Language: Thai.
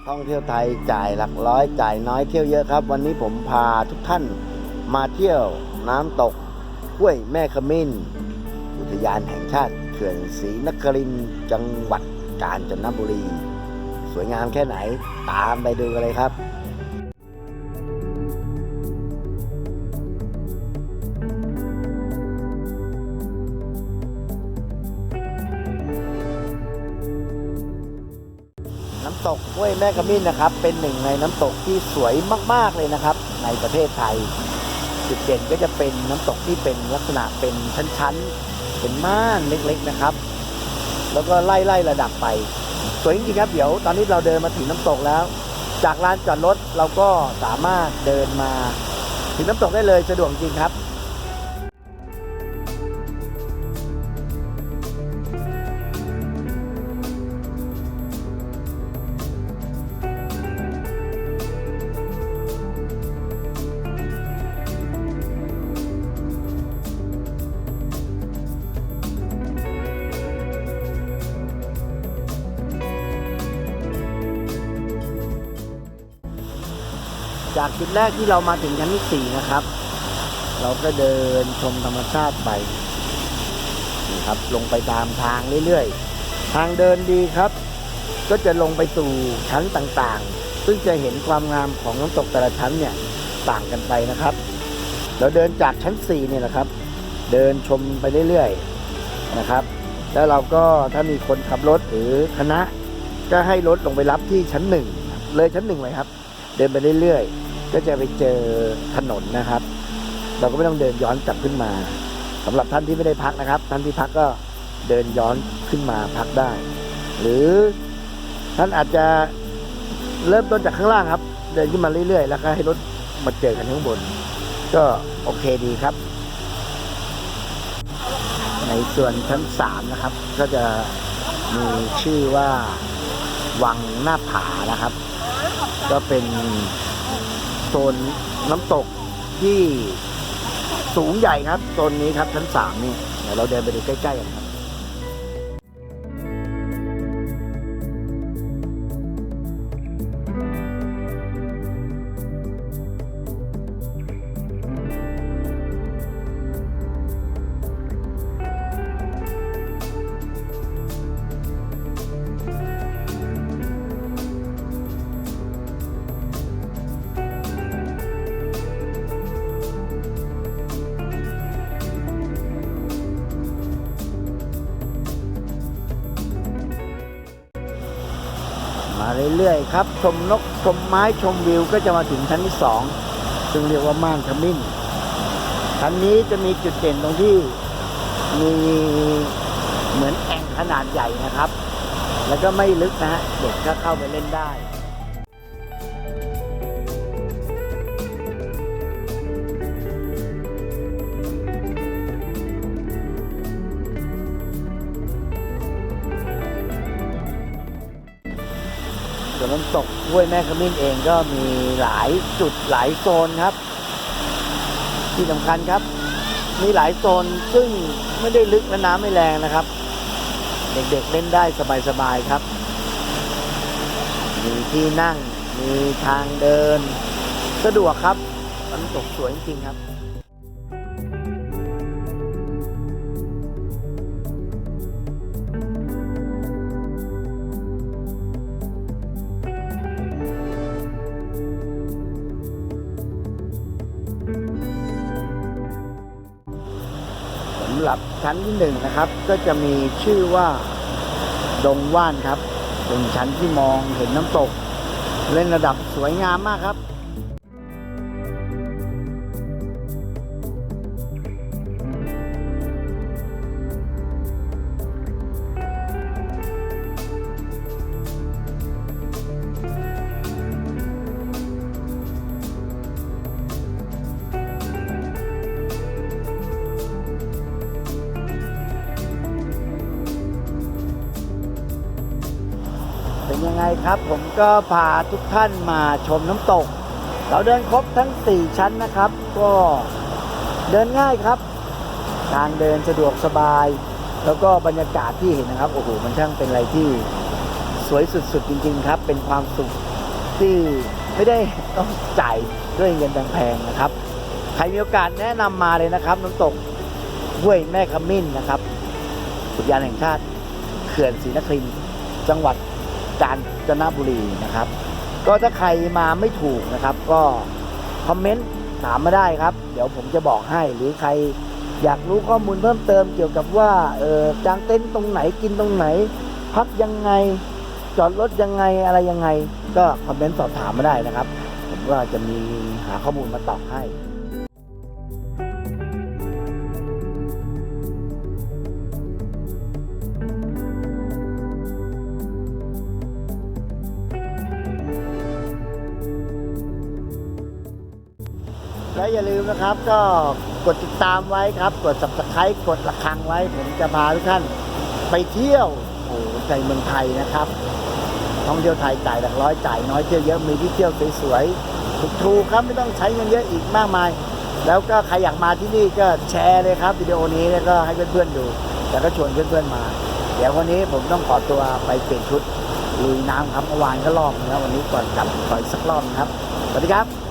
ท่องเที่ยวไทยจ่ายหลักร้อยจ่ายน้อยเที่ยวเยอะครับ วันนี้ผมพาทุกท่านมาเที่ยวน้ำตกห้วยแม่ขมิ้นอุทยานแห่งชาติเขื่อนศรีนครินทร์จังหวัดกาญจนบุรีสวยงามแค่ไหนตามไปดูกันเลยครับน้ำตกห้วยแม่ขมิ้นนะครับเป็นหนึ่งในน้ำตกที่สวยมากๆเลยนะครับในประเทศไทยจุดเด่นก็จะเป็นน้ำตกที่เป็นลักษณะเป็นชั้นๆเป็นม่านเล็กๆนะครับแล้วก็ไล่ระดับไปสวยจริงๆครับเดี๋ยวตอนนี้เราเดินมาถึงน้ำตกแล้วจากลานจอดรถเราก็สามารถเดินมาถึงน้ำตกได้เลยสะดวกจริงครับจากจุดแรกที่เรามาถึงชั้นที่4นะครับเราก็เดินชมธรรมชาติไปนี่ครับลงไปตามทางเรื่อยๆทางเดินดีครับก็จะลงไปสู่ชั้นต่างๆซึ่งจะเห็นความงามของน้ำตกแต่ละชั้นเนี่ยต่างกันไปนะครับเราเดินจากชั้น4เนี่ยนะครับเดินชมไปเรื่อยๆนะครับแล้วเราก็ถ้ามีคนขับรถหรือคณะก็ให้รถลงไปรับที่ชั้น1เลยชั้น1เลยครับเดินไปเรื่อยๆก็จะไปเจอถนนนะครับเราก็ไม่ต้องเดินย้อนกลับขึ้นมาสำหรับท่านที่ไม่ได้พักนะครับท่านที่พักก็เดินย้อนขึ้นมาพักได้หรือท่านอาจจะเริ่มต้นจากข้างล่างครับเดินขึ้นมาเรื่อยๆแล้วก็ให้รถมาเจอกันข้างบนก็โอเคดีครับในส่วนชั้น3นะครับก็จะมีชื่อว่าวังหน้าผานะครับก็เป็นโซนน้ำตกที่สูงใหญ่ครับโซนนี้ครับชั้น3นี่เดี๋ยวเราเดินไปดูใกล้ๆกันครับมาเรื่อยๆครับชมนกชมไม้ชมวิวก็จะมาถึงชั้นที่2ซึ่งเรียกว่าม่านขมิ้นชั้นนี้จะมีจุดเด่นตรงที่มีเหมือนแอ่งขนาดใหญ่นะครับแล้วก็ไม่ลึกนะฮะเด็กก็เข้าไปเล่นได้ส่วนน้ำตกห้วยแม่ขมิ้นเองก็มีหลายจุดหลายโซนครับที่สำคัญครับมีหลายโซนซึ่งไม่ได้ลึกและน้ำไม่แรงนะครับเด็กๆเล่นได้สบายๆครับมีที่นั่งมีทางเดินสะดวกครับน้ำตกสวยจริงๆครับสำหรับชั้นที่1นะครับก็จะมีชื่อว่าดงว่านครับเป็นชั้นที่มองเห็นน้ำตกเล่นระดับสวยงามมากครับเป็นยังไงครับผมก็พาทุกท่านมาชมน้ำตกเราเดินครบทั้ง4ชั้นนะครับก็เดินง่ายครับทางเดินสะดวกสบายแล้วก็บรรยากาศที่เห็นนะครับโอ้โหมันช่างเป็นอะไรที่สวยสุดๆจริงๆครับเป็นความสุข ที่ไม่ได้ต้องจ่ายด้วยเงินแพงๆนะครับใครมีโอกาสแนะนำมาเลยนะครับน้ำตกห้วยแม่ขมิ้นนะครับอุทยานแห่งชาติเขื่อนศรีนครินทร์จังหวัดกาญจนบุรีนะครับก็ถ้าใครมาไม่ถูกนะครับก็คอมเมนต์ถามมาได้ครับเดี๋ยวผมจะบอกให้หรือใครอยากรู้ข้อมูลเพิ่มเติมเกี่ยวกับว่ากางเต็นท์ตรงไหนกินตรงไหนพักยังไงจอดรถยังไงอะไรยังไงก็คอมเมนต์สอบถามมาได้นะครับผมก็จะมีหาข้อมูลมาตอบให้และอย่าลืมนะครับก็กดติดตามไว้ครับกด Subscribe กดระฆังไว้ผมจะพาทุกท่านไปเที่ยวในเมืองไทยนะครับท่องเที่ยวไทยจ่ายหลักร้อยจ่ายน้อยเที่ยวเยอะมีที่เที่ยวสวยๆถูกๆครับไม่ต้องใช้เงินเยอะอีกมากมายแล้วก็ใครอยากมาที่นี่ก็แชร์เลยครับวิดีโอนี้แล้วก็ให้เพื่อนๆดูแล้วก็ชวนเพื่อนๆมาเดี๋ยววันนี้ผมต้องขอตัวไปเปลี่ยนชุดลุยน้ำครับเมื่อวานก็รอบนึงแล้ววันนี้ก่อนกลับขออีกสักรอบนะครับสวัสดีครับ